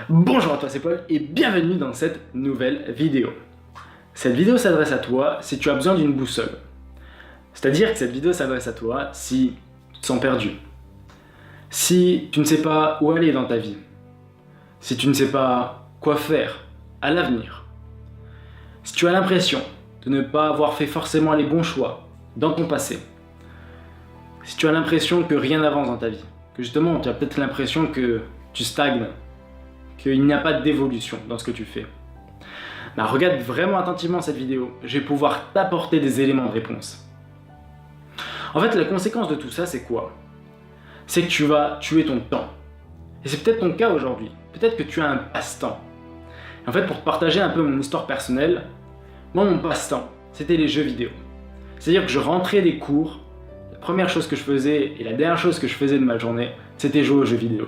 Bonjour à toi, c'est Paul et bienvenue dans cette nouvelle vidéo. Cette vidéo s'adresse à toi si tu as besoin d'une boussole. C'est-à-dire que cette vidéo s'adresse à toi si tu te sens perdu, si tu ne sais pas où aller dans ta vie, si tu ne sais pas quoi faire à l'avenir, si tu as l'impression de ne pas avoir fait forcément les bons choix dans ton passé, si tu as l'impression que rien n'avance dans ta vie, que justement tu as peut-être l'impression que tu stagnes, qu'il n'y a pas d'évolution dans ce que tu fais. Ben, regarde vraiment attentivement cette vidéo, je vais pouvoir t'apporter des éléments de réponse. En fait, la conséquence de tout ça, c'est quoi? C'est que tu vas tuer ton temps. Et c'est peut-être ton cas aujourd'hui. Peut-être que tu as un passe-temps. En fait, pour te partager un peu mon histoire personnelle, moi, mon passe-temps, c'était les jeux vidéo. C'est-à-dire que je rentrais des cours, la première chose que je faisais et la dernière chose que je faisais de ma journée, c'était jouer aux jeux vidéo.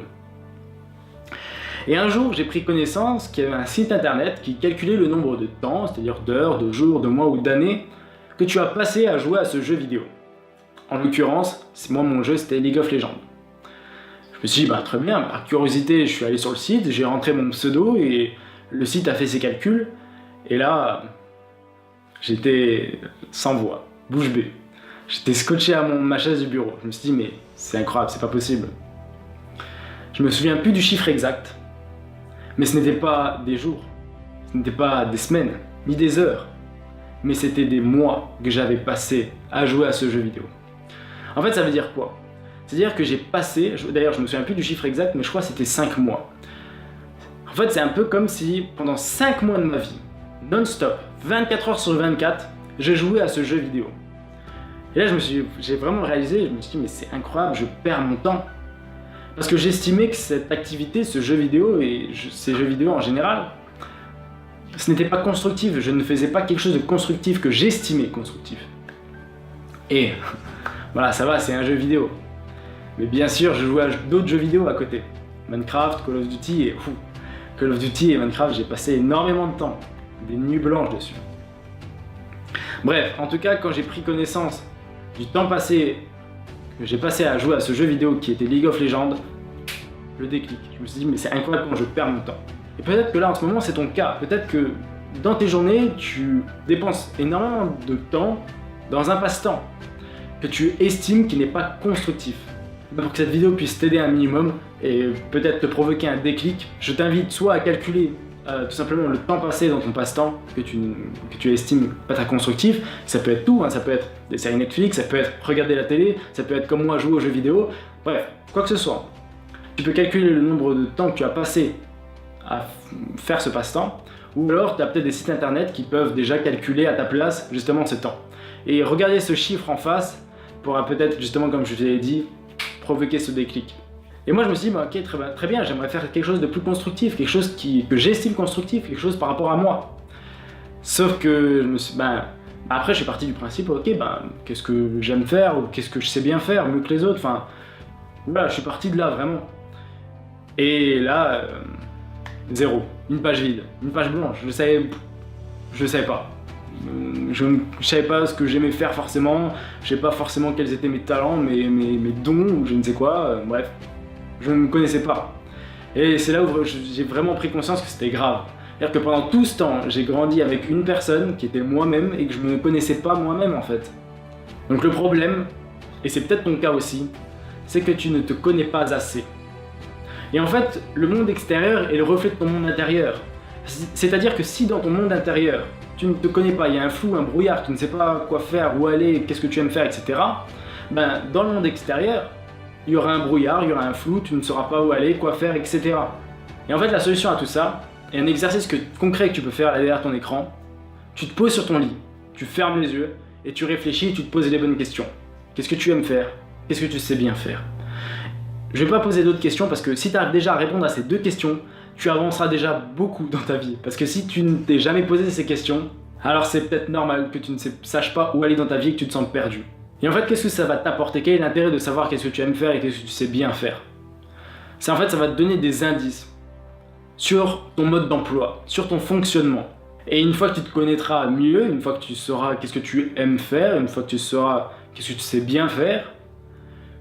Et un jour, j'ai pris connaissance qu'il y avait un site internet qui calculait le nombre de temps, c'est-à-dire d'heures, de jours, de mois ou d'années, que tu as passé à jouer à ce jeu vidéo. En l'occurrence, moi mon jeu c'était League of Legends. Je me suis dit, très bien, par curiosité, je suis allé sur le site, j'ai rentré mon pseudo et le site a fait ses calculs. Et là, j'étais sans voix, bouche bée. J'étais scotché à ma chaise du bureau. Je me suis dit, mais c'est incroyable, c'est pas possible. Je me souviens plus du chiffre exact. Mais ce n'était pas des jours, ce n'était pas des semaines, ni des heures, mais c'était des mois que j'avais passé à jouer à ce jeu vidéo. En fait, ça veut dire quoi? C'est-à-dire que j'ai passé, d'ailleurs je me souviens plus du chiffre exact, mais je crois que c'était 5 mois. En fait, c'est un peu comme si pendant 5 mois de ma vie, non-stop, 24 heures sur 24, je jouais à ce jeu vidéo. Et là, j'ai vraiment réalisé, je me suis dit, mais c'est incroyable, je perds mon temps. Parce que j'estimais que cette activité, ce jeu vidéo et ces jeux vidéo en général, ce n'était pas constructif. Je ne faisais pas quelque chose de constructif que j'estimais constructif. Et voilà, ça va, c'est un jeu vidéo. Mais bien sûr, je jouais à d'autres jeux vidéo à côté. Minecraft, Call of Duty et Call of Duty et Minecraft, j'ai passé énormément de temps, des nuits blanches dessus. Bref, en tout cas, quand j'ai pris connaissance du temps passé que j'ai passé à jouer à ce jeu vidéo qui était League of Legends, le déclic. Je me suis dit, mais c'est incroyable comment je perds mon temps. Et peut-être que là, en ce moment, c'est ton cas. Peut-être que dans tes journées, tu dépenses énormément de temps dans un passe-temps que tu estimes qui n'est pas constructif. Pour que cette vidéo puisse t'aider un minimum et peut-être te provoquer un déclic, je t'invite soit à calculer tout simplement le temps passé dans ton passe-temps que tu estimes pas très constructif. Ça peut être tout, ça peut être des séries Netflix, ça peut être regarder la télé, ça peut être comme moi jouer aux jeux vidéo, bref, quoi que ce soit. Tu peux calculer le nombre de temps que tu as passé à faire ce passe-temps, ou alors tu as peut-être des sites internet qui peuvent déjà calculer à ta place justement ce temps. Et regarder ce chiffre en face pourra peut-être justement, comme je te l'ai dit, provoquer ce déclic. Et moi je me suis dit, ok, très bien, j'aimerais faire quelque chose de plus constructif, quelque chose que j'estime constructif, quelque chose par rapport à moi. Sauf que je me suis, après je suis parti du principe, ok, qu'est-ce que j'aime faire, ou qu'est-ce que je sais bien faire, mieux que les autres, voilà, je suis parti de là vraiment. Et là, zéro, une page vide, une page blanche, je savais pas. Je ne savais pas ce que j'aimais faire forcément, je savais pas forcément quels étaient mes talents, mes dons, ou je ne sais quoi, bref. Je ne me connaissais pas. Et c'est là où j'ai vraiment pris conscience que c'était grave. C'est-à-dire que pendant tout ce temps, j'ai grandi avec une personne qui était moi-même et que je ne me connaissais pas moi-même en fait. Donc le problème, et c'est peut-être ton cas aussi, c'est que tu ne te connais pas assez. Et en fait, le monde extérieur est le reflet de ton monde intérieur. C'est-à-dire que si dans ton monde intérieur, tu ne te connais pas, il y a un flou, un brouillard, tu ne sais pas quoi faire, où aller, qu'est-ce que tu aimes faire, etc. Dans le monde extérieur, il y aura un brouillard, il y aura un flou, tu ne sauras pas où aller, quoi faire, etc. Et en fait, la solution à tout ça, est un exercice concret que tu peux faire là derrière ton écran. Tu te poses sur ton lit, tu fermes les yeux, et tu réfléchis et tu te poses les bonnes questions. Qu'est-ce que tu aimes faire? Qu'est-ce que tu sais bien faire? Je ne vais pas poser d'autres questions parce que si tu arrives déjà à répondre à ces deux questions, tu avanceras déjà beaucoup dans ta vie. Parce que si tu ne t'es jamais posé ces questions, alors c'est peut-être normal que tu ne saches pas où aller dans ta vie et que tu te sens perdu. Et en fait, qu'est-ce que ça va t'apporter? Quel est l'intérêt de savoir qu'est-ce que tu aimes faire et qu'est-ce que tu sais bien faire? En fait, ça va te donner des indices sur ton mode d'emploi, sur ton fonctionnement. Et une fois que tu te connaîtras mieux, une fois que tu sauras qu'est-ce que tu aimes faire, une fois que tu sauras qu'est-ce que tu sais bien faire,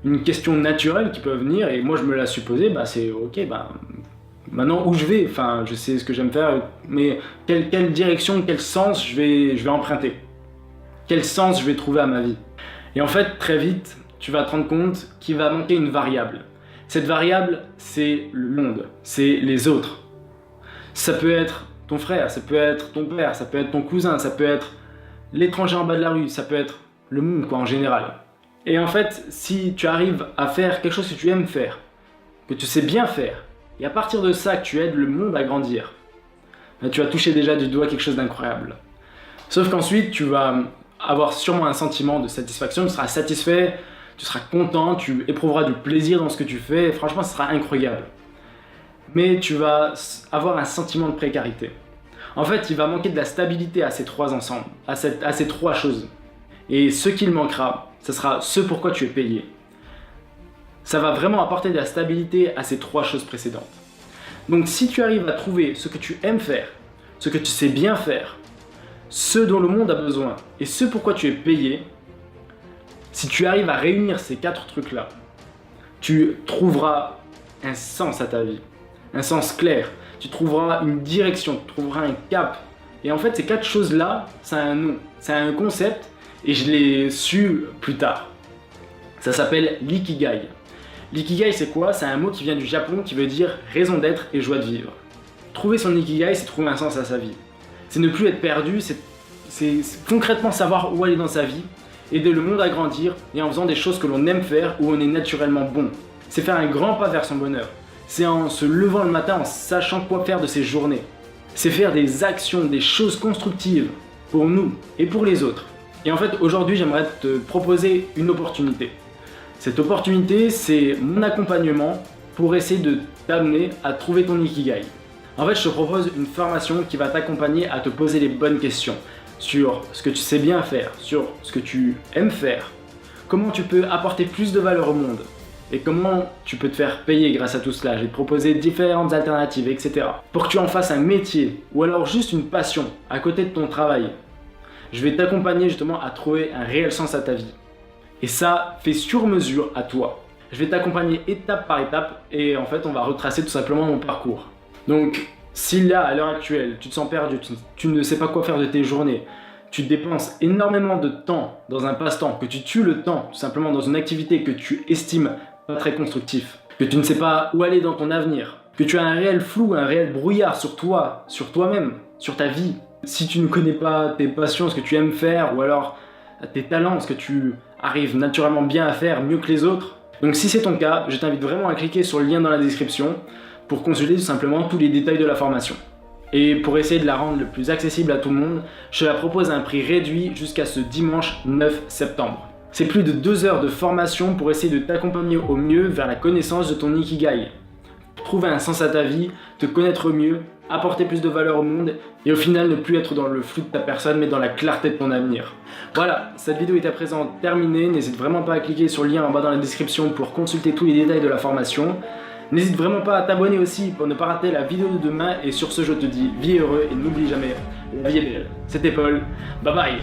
une question naturelle qui peut venir, et moi je me la suis posée, c'est ok, maintenant où je vais, enfin je sais ce que j'aime faire, mais quelle direction, quel sens je vais emprunter, quel sens je vais trouver à ma vie. Et en fait très vite tu vas te rendre compte qu'il va manquer une variable. Cette variable c'est le monde, c'est les autres. Ça peut être ton frère, ça peut être ton père, ça peut être ton cousin, ça peut être l'étranger en bas de la rue, ça peut être le monde quoi en général. Et en fait si tu arrives à faire quelque chose que tu aimes faire, que tu sais bien faire, et à partir de ça que tu aides le monde à grandir, ben, tu vas toucher déjà du doigt quelque chose d'incroyable. Sauf qu'ensuite tu vas avoir sûrement un sentiment de satisfaction, tu seras satisfait, tu seras content, tu éprouveras du plaisir dans ce que tu fais, et franchement ce sera incroyable. Mais tu vas avoir un sentiment de précarité. En fait il va manquer de la stabilité à ces trois ensembles, à ces trois choses. Et ce qu'il manquera, ce sera ce pourquoi tu es payé. Ça va vraiment apporter de la stabilité à ces trois choses précédentes. Donc si tu arrives à trouver ce que tu aimes faire, ce que tu sais bien faire, ce dont le monde a besoin et ce pourquoi tu es payé, si tu arrives à réunir ces quatre trucs-là, tu trouveras un sens à ta vie, un sens clair, tu trouveras une direction, tu trouveras un cap. Et en fait ces quatre choses-là, ça a un nom, ça a un concept et je l'ai su plus tard. Ça s'appelle l'ikigai. L'ikigai c'est quoi? C'est un mot qui vient du Japon qui veut dire raison d'être et joie de vivre. Trouver son ikigai, c'est trouver un sens à sa vie. C'est ne plus être perdu, c'est concrètement savoir où aller dans sa vie, aider le monde à grandir et en faisant des choses que l'on aime faire où on est naturellement bon. C'est faire un grand pas vers son bonheur. C'est en se levant le matin en sachant quoi faire de ses journées. C'est faire des actions, des choses constructives pour nous et pour les autres. Et en fait aujourd'hui j'aimerais te proposer une opportunité. Cette opportunité, c'est mon accompagnement pour essayer de t'amener à trouver ton ikigai. En fait, je te propose une formation qui va t'accompagner à te poser les bonnes questions sur ce que tu sais bien faire, sur ce que tu aimes faire, comment tu peux apporter plus de valeur au monde et comment tu peux te faire payer grâce à tout cela. Je vais te proposer différentes alternatives, etc. Pour que tu en fasses un métier ou alors juste une passion à côté de ton travail. Je vais t'accompagner justement à trouver un réel sens à ta vie. Et ça fait sur mesure à toi. Je vais t'accompagner étape par étape et en fait on va retracer tout simplement mon parcours. Donc si là à l'heure actuelle tu te sens perdu, tu ne sais pas quoi faire de tes journées, tu dépenses énormément de temps dans un passe-temps, que tu tues le temps tout simplement dans une activité que tu estimes pas très constructif, que tu ne sais pas où aller dans ton avenir, que tu as un réel flou, un réel brouillard sur toi, sur toi-même, sur ta vie. Si tu ne connais pas tes passions, ce que tu aimes faire ou alors tes talents, ce que tu arrives naturellement bien à faire, mieux que les autres. Donc si c'est ton cas, je t'invite vraiment à cliquer sur le lien dans la description pour consulter tout simplement tous les détails de la formation. Et pour essayer de la rendre le plus accessible à tout le monde, je te la propose à un prix réduit jusqu'à ce dimanche 9 septembre. C'est plus de 2 heures de formation pour essayer de t'accompagner au mieux vers la connaissance de ton ikigai. Trouver un sens à ta vie, te connaître mieux, apporter plus de valeur au monde et au final ne plus être dans le flou de ta personne mais dans la clarté de ton avenir. Voilà, cette vidéo est à présent terminée, n'hésite vraiment pas à cliquer sur le lien en bas dans la description pour consulter tous les détails de la formation. N'hésite vraiment pas à t'abonner aussi pour ne pas rater la vidéo de demain et sur ce je te dis vis heureux et n'oublie jamais, la vie est belle. C'était Paul, bye bye.